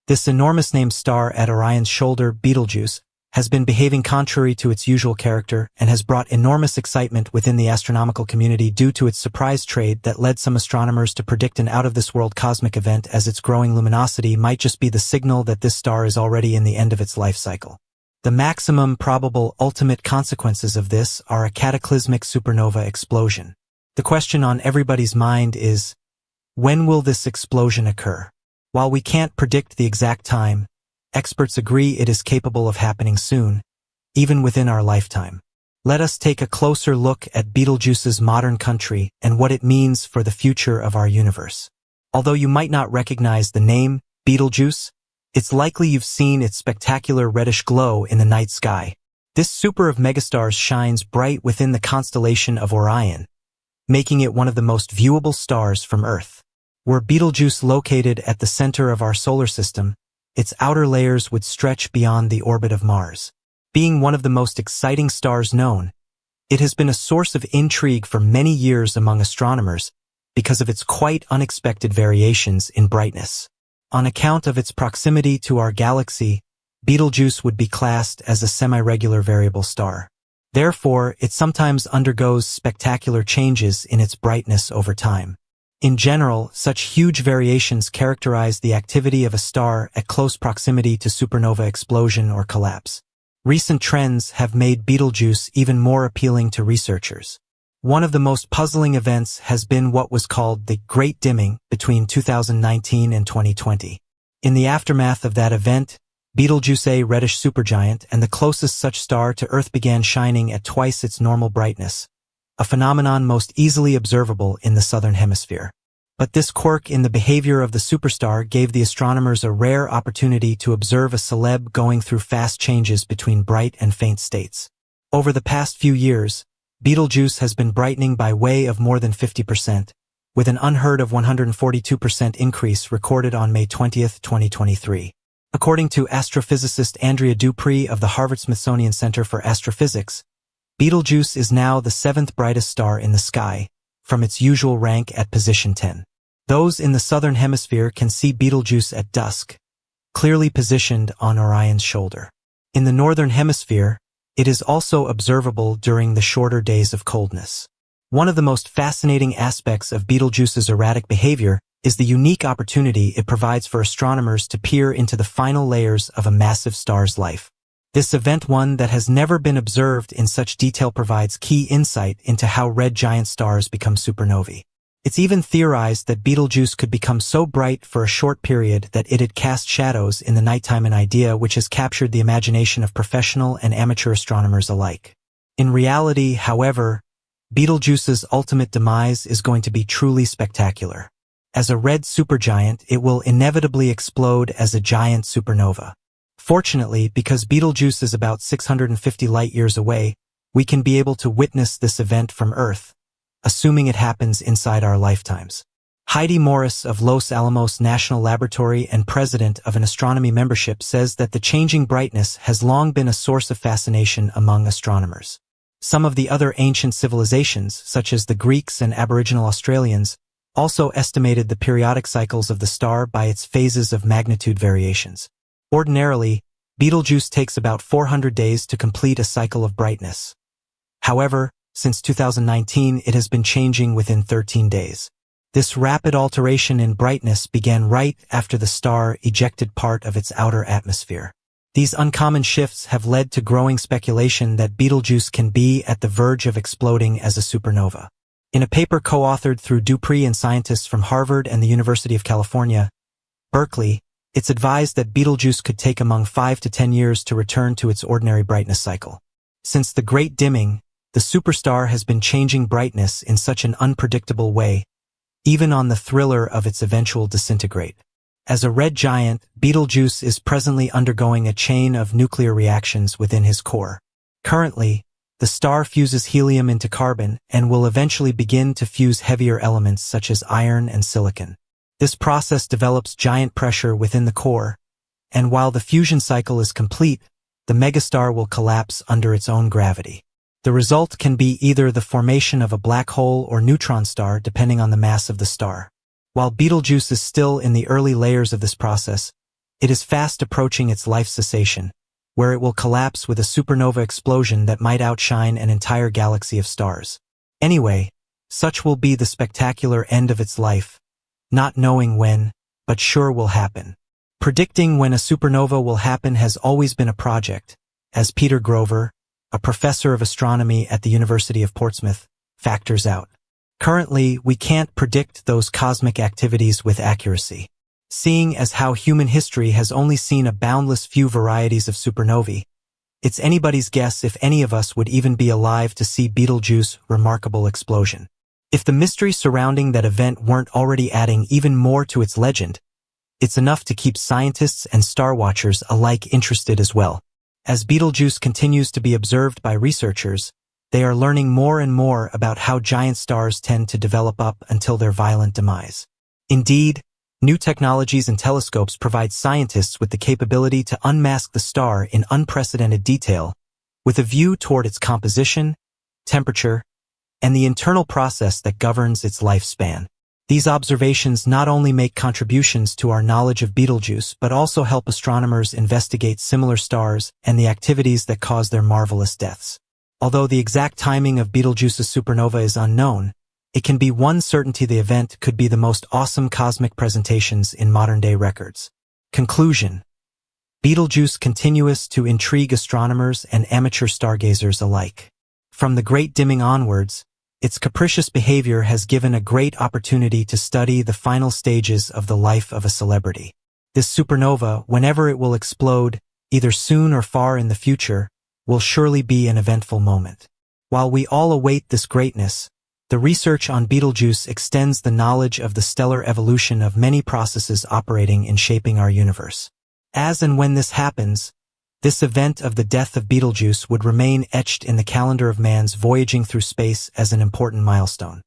This enormous-named star at Orion's shoulder, Betelgeuse, has been behaving contrary to its usual character and has brought enormous excitement within the astronomical community due to its surprise trade that led some astronomers to predict an out-of-this-world cosmic event, as its growing luminosity might just be the signal that this star is already in the end of its life cycle. The maximum probable ultimate consequences of this are a cataclysmic supernova explosion. The question on everybody's mind is, when will this explosion occur? While we can't predict the exact time, experts agree it is capable of happening soon, even within our lifetime. Let us take a closer look at Betelgeuse's modern country and what it means for the future of our universe. Although you might not recognize the name Betelgeuse, it's likely you've seen its spectacular reddish glow in the night sky. This super of megastars shines bright within the constellation of Orion, making it one of the most viewable stars from Earth. Were Betelgeuse located at the center of our solar system, its outer layers would stretch beyond the orbit of Mars. Being one of the most exciting stars known, it has been a source of intrigue for many years among astronomers because of its quite unexpected variations in brightness. On account of its proximity to our galaxy, Betelgeuse would be classed as a semi-regular variable star. Therefore, it sometimes undergoes spectacular changes in its brightness over time. In general, such huge variations characterize the activity of a star at close proximity to supernova explosion or collapse. Recent trends have made Betelgeuse even more appealing to researchers. One of the most puzzling events has been what was called the Great Dimming between 2019 and 2020. In the aftermath of that event, Betelgeuse, a reddish supergiant and the closest such star to Earth, began shining at twice its normal brightness, a phenomenon most easily observable in the southern hemisphere. But this quirk in the behavior of the superstar gave the astronomers a rare opportunity to observe a celeb going through fast changes between bright and faint states. Over the past few years, Betelgeuse has been brightening by way of more than 50%, with an unheard of 142% increase recorded on May 20, 2023. According to astrophysicist Andrea Dupree of the Harvard-Smithsonian Center for Astrophysics, Betelgeuse is now the seventh brightest star in the sky, from its usual rank at position 10. Those in the southern hemisphere can see Betelgeuse at dusk, clearly positioned on Orion's shoulder. In the northern hemisphere, it is also observable during the shorter days of coldness. One of the most fascinating aspects of Betelgeuse's erratic behavior is the unique opportunity it provides for astronomers to peer into the final layers of a massive star's life. This event, one that has never been observed in such detail, provides key insight into how red giant stars become supernovae. It's even theorized that Betelgeuse could become so bright for a short period that it'd cast shadows in the nighttime, an idea which has captured the imagination of professional and amateur astronomers alike. In reality, however, Betelgeuse's ultimate demise is going to be truly spectacular. As a red supergiant, it will inevitably explode as a giant supernova. Fortunately, because Betelgeuse is about 650 light-years away, we can be able to witness this event from Earth, assuming it happens inside our lifetimes. Heidi Morris of Los Alamos National Laboratory and president of an astronomy membership says that the changing brightness has long been a source of fascination among astronomers. Some of the other ancient civilizations, such as the Greeks and Aboriginal Australians, also estimated the periodic cycles of the star by its phases of magnitude variations. Ordinarily, Betelgeuse takes about 400 days to complete a cycle of brightness. However, since 2019, it has been changing within 13 days. This rapid alteration in brightness began right after the star ejected part of its outer atmosphere. These uncommon shifts have led to growing speculation that Betelgeuse can be at the verge of exploding as a supernova. In a paper co-authored through Dupree and scientists from Harvard and the University of California, Berkeley, it's advised that Betelgeuse could take among 5 to 10 years to return to its ordinary brightness cycle. Since the Great Dimming, the superstar has been changing brightness in such an unpredictable way, even on the thriller of its eventual disintegrate. As a red giant, Betelgeuse is presently undergoing a chain of nuclear reactions within his core. Currently, the star fuses helium into carbon and will eventually begin to fuse heavier elements such as iron and silicon. This process develops giant pressure within the core, and while the fusion cycle is complete, the megastar will collapse under its own gravity. The result can be either the formation of a black hole or neutron star depending on the mass of the star. While Betelgeuse is still in the early layers of this process, It is fast approaching its life cessation, where it will collapse with a supernova explosion that might outshine an entire galaxy of stars. Anyway, such will be the spectacular end of its life, not knowing when, but sure will happen. Predicting when a supernova will happen has always been a project, as Peter Grover, a professor of astronomy at the University of Portsmouth, factors out. Currently, we can't predict those cosmic activities with accuracy. Seeing as how human history has only seen a boundless few varieties of supernovae, it's anybody's guess if any of us would even be alive to see Betelgeuse's remarkable explosion. If the mystery surrounding that event weren't already adding even more to its legend, it's enough to keep scientists and star watchers alike interested as well. As Betelgeuse continues to be observed by researchers, they are learning more and more about how giant stars tend to develop up until their violent demise. Indeed, new technologies and telescopes provide scientists with the capability to unmask the star in unprecedented detail, with a view toward its composition, temperature, and the internal process that governs its lifespan. These observations not only make contributions to our knowledge of Betelgeuse, but also help astronomers investigate similar stars and the activities that cause their marvelous deaths. Although the exact timing of Betelgeuse's supernova is unknown, it can be one certainty the event could be the most awesome cosmic presentations in modern-day records. Conclusion: Betelgeuse continues to intrigue astronomers and amateur stargazers alike. From the Great Dimming onwards, its capricious behavior has given a great opportunity to study the final stages of the life of a celebrity. This supernova, whenever it will explode, either soon or far in the future, will surely be an eventful moment. While we all await this greatness, the research on Betelgeuse extends the knowledge of the stellar evolution of many processes operating in shaping our universe. As and when this happens, this event of the death of Betelgeuse would remain etched in the calendar of man's voyaging through space as an important milestone.